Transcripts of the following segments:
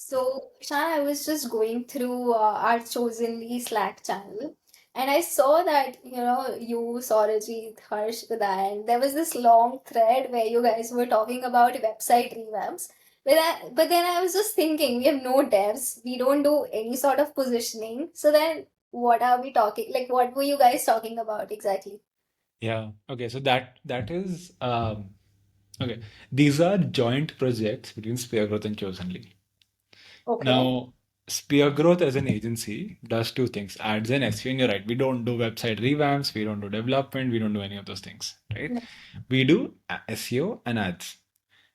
So, Shan, I was just going through our Chosenly Slack channel, and I saw that, you, Saurajit, Harsh, Uday, and there was this long thread where you guys were talking about website revamps. But then I was just thinking, we have no devs, we don't do any sort of positioning. So then, what are we talking? Like, what were you guys talking about exactly? Yeah. Okay. So that is okay. These are joint projects between Spear Growth and Chosenly. Okay. Now, Spear Growth as an agency does two things: ads and SEO. And you're right. We don't do website revamps. We don't do development. We don't do any of those things. Right? We do SEO and ads.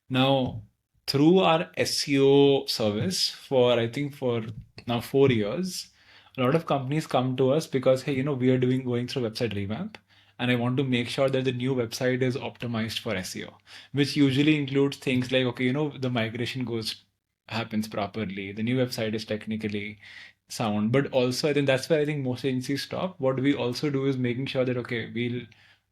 Now, through our SEO service for I think for now 4 years, a lot of companies come to us because hey, we are going through website revamp, and I want to make sure that the new website is optimized for SEO, which usually includes things like okay, the migration goes happens properly, the new website is technically sound, but also I think that's where I think most agencies stop. What we also do is making sure that okay, we'll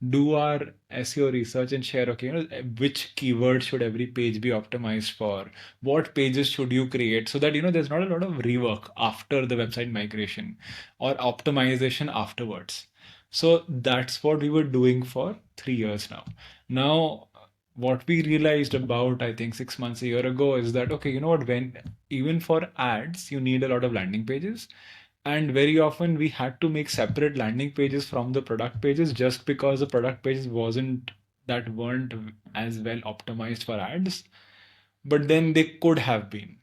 do our SEO research and share, okay, which keywords should every page be optimized for? What pages should you create so that, there's not a lot of rework after the website migration or optimization afterwards. So that's what we were doing for 3 years now. Now, what we realized about, I think 6 months, a year ago is that, okay, you know what, when even for ads, you need a lot of landing pages, and very often we had to make separate landing pages from the product pages just because the product pages weren't as well optimized for ads. But then they could have been.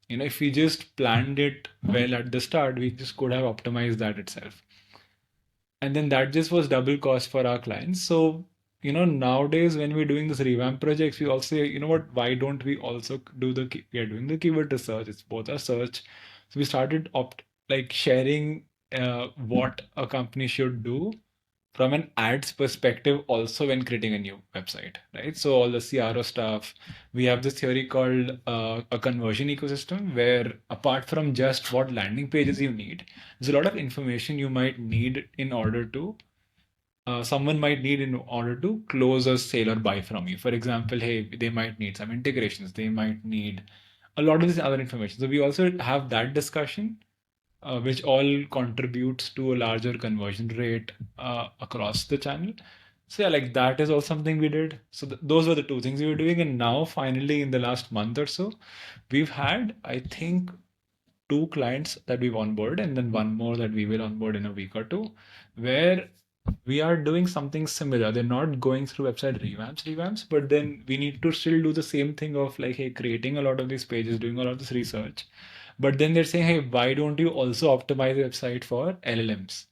If we just planned it well at the start, we just could have optimized that itself. And then that just was double cost for our clients. So, nowadays when we're doing this revamp projects, we also say, you know what, why don't we also we are doing the keyword research. It's both our search. So we started like sharing what a company should do from an ads perspective also when creating a new website, right? So all the CRO stuff, we have this theory called a conversion ecosystem where apart from just what landing pages you need, there's a lot of information you might need in order to someone might need in order to close a sale or buy from you. For example, hey, they might need some integrations, they might need a lot of this other information. So we also have that discussion, which all contributes to a larger conversion rate across the channel. So yeah, like that is also something we did. So those were the two things we were doing, and now finally in the last month or so, we've had I think two clients that we've onboarded, and then one more that we will onboard in a week or two, where we are doing something similar. They're not going through website revamps, but then we need to still do the same thing of like, hey, creating a lot of these pages, doing a lot of this research. But then they're saying, hey, why don't you also optimize the website for LLMs?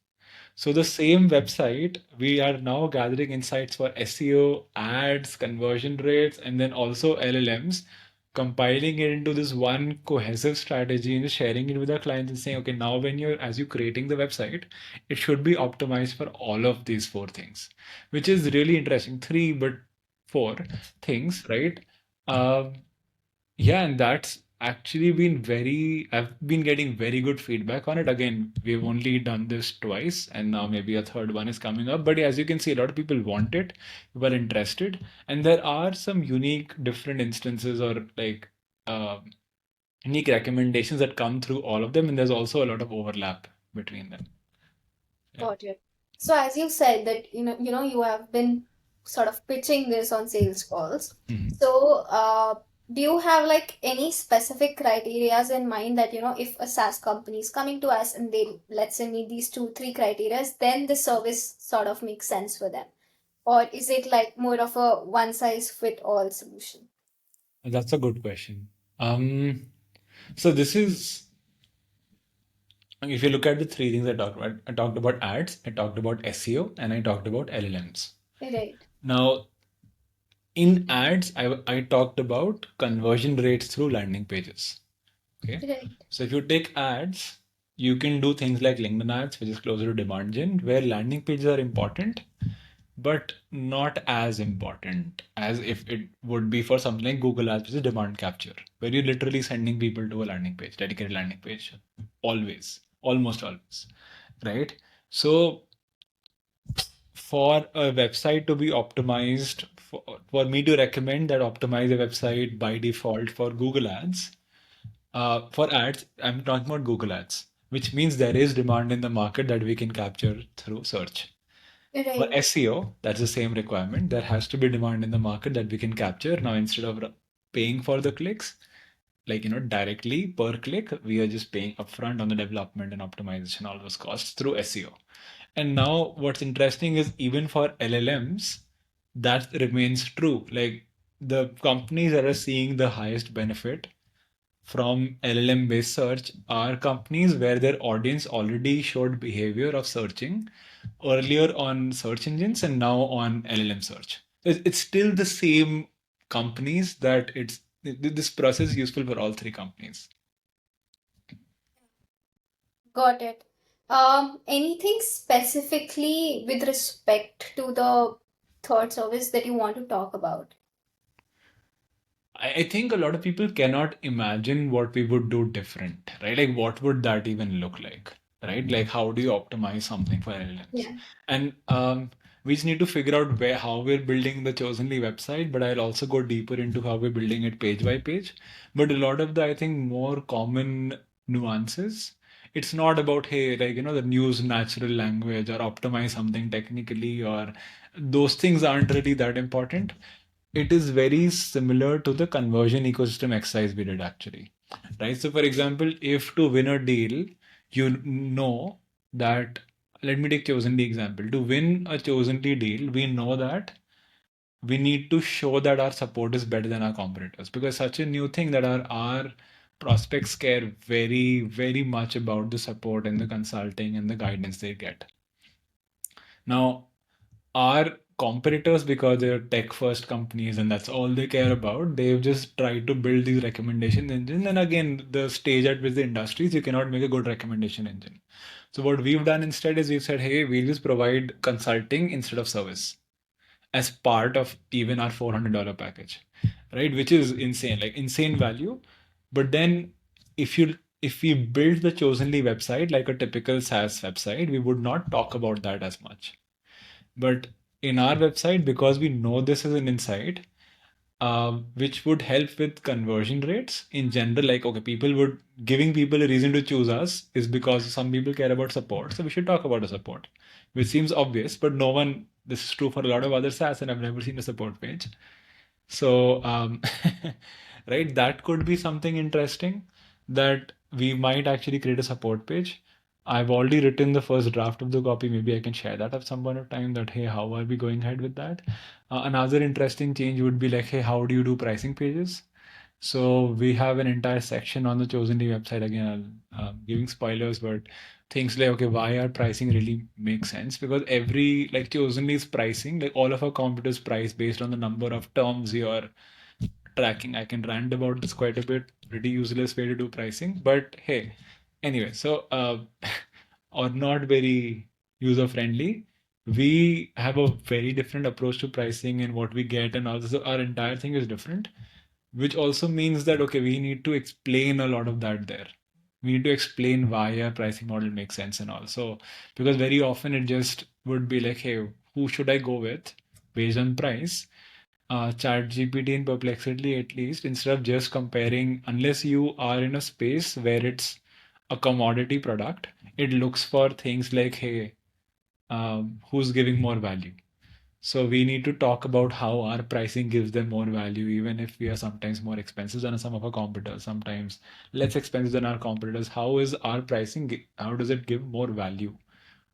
So the same website, we are now gathering insights for SEO, ads, conversion rates, and then also LLMs, compiling it into this one cohesive strategy and just sharing it with our clients and saying, okay, now as you're creating the website, it should be optimized for all of these four things, which is really interesting. Three, but four things, right? Um, yeah, and that's actually I've been getting very good feedback on it. Again, we've only done this twice, and now maybe a third one is coming up. But yeah, as you can see, a lot of people want it, people are interested, and there are some unique, different instances or like um unique recommendations that come through all of them, and there's also a lot of overlap between them. Yeah. Got it. So as you said that you have been sort of pitching this on sales calls. Mhm. So do you have like any specific criterias in mind that if a SaaS company is coming to us and they let's say meet these two, three criterias, then the service sort of makes sense for them? Or is it like more of a one size fit all solution? That's a good question. So this is If you look at the three things I talked about ads, I talked about SEO, and I talked about LLMs. Right. Now, in ads, I talked about conversion rates through landing pages. Okay. Right. So if you take ads, you can do things like LinkedIn ads, which is closer to demand gen, where landing pages are important, but not as important as if it would be for something like Google Ads, which is demand capture, where you're literally sending people to a landing page, dedicated landing page, always, almost always, right? So for a website to be optimized, for me to recommend that optimize a website by default for Google Ads, For ads, I'm talking about Google Ads, which means there is demand in the market that we can capture through search. For Right. SEO, that's the same requirement. There has to be demand in the market that we can capture. Now, instead of paying for the clicks, like directly per click, we are just paying upfront on the development and optimization, all those costs through SEO. And now what's interesting is even for LLMs, that remains true. Like the companies that are seeing the highest benefit from LLM based search are companies where their audience already showed behavior of searching earlier on search engines and now on LLM search. It's still the same companies that this process is useful for all three companies. Got it. Anything specifically with respect to the third service that you want to talk about? I think a lot of people cannot imagine what we would do different, right? Like, what would that even look like, right? Like, how do you optimize something for LLMs? Yeah. And we just need to figure out how we're building the Chosenly website, but I'll also go deeper into how we're building it page by page. But a lot of the, I think, more common nuances, it's not about, hey, like, the news natural language or optimize something technically, or those things aren't really that important. It is very similar to the conversion ecosystem exercise we did actually, right? So for example, if to win a deal, you know that, let me take Chosenly example. To win a Chosenly deal, we know that we need to show that our support is better than our competitors, because such a new thing that our prospects care very, very much about the support and the consulting and the guidance they get. Now, our competitors, because they're tech first companies and that's all they care about, they've just tried to build these recommendation engines. And again, the stage at which the industry is, you cannot make a good recommendation engine. So what we've done instead is we've said, hey, we'll just provide consulting instead of service as part of even our $400 package, right? Which is insane, like insane value. But then if we build the Chosenly website like a typical SaaS website, we would not talk about that as much. But in our website, because we know this is an insight, which would help with conversion rates in general. Like, okay, giving people a reason to choose us is because some people care about support. So we should talk about the support, which seems obvious, but this is true for a lot of other SaaS, and I've never seen a support page. So, right, that could be something interesting that we might actually create a support page. I've already written the first draft of the copy. Maybe I can share that at some point of time that, hey, how are we going ahead with that? Another interesting change would be like, hey, how do you do pricing pages? So we have an entire section on the Chosenly website. Again, I'm giving spoilers, but things like, okay, why our pricing really makes sense? Because like Chosenly's pricing, like all of our competitors price based on the number of terms you're tracking. I can rant about this quite a bit. Pretty useless way to do pricing, but hey, anyway, so or not very user friendly. We have a very different approach to pricing and what we get, and also our entire thing is different, which also means that, okay, we need to explain a lot of that there. We need to explain why our pricing model makes sense and all. So, because very often it just would be like, hey, who should I go with based on price? ChatGPT and Perplexity, at least, instead of just comparing, unless you are in a space where it's a commodity product, it looks for things like, hey, who's giving more value? So we need to talk about how our pricing gives them more value, even if we are sometimes more expensive than some of our competitors, sometimes less expensive than our competitors. How is our pricing? How does it give more value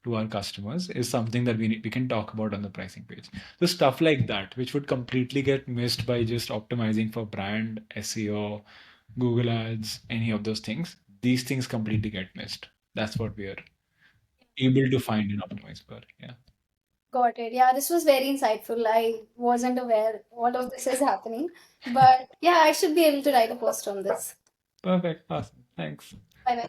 to our customers? Is something that we can talk about on the pricing page. So stuff like that, which would completely get missed by just optimizing for brand, SEO, Google Ads, any of those things. These things completely get missed. That's what we are able to find in Optimize per. Yeah. Got it. Yeah, this was very insightful. I wasn't aware all of this is happening. But yeah, I should be able to write a post on this. Perfect. Awesome. Thanks. Bye bye.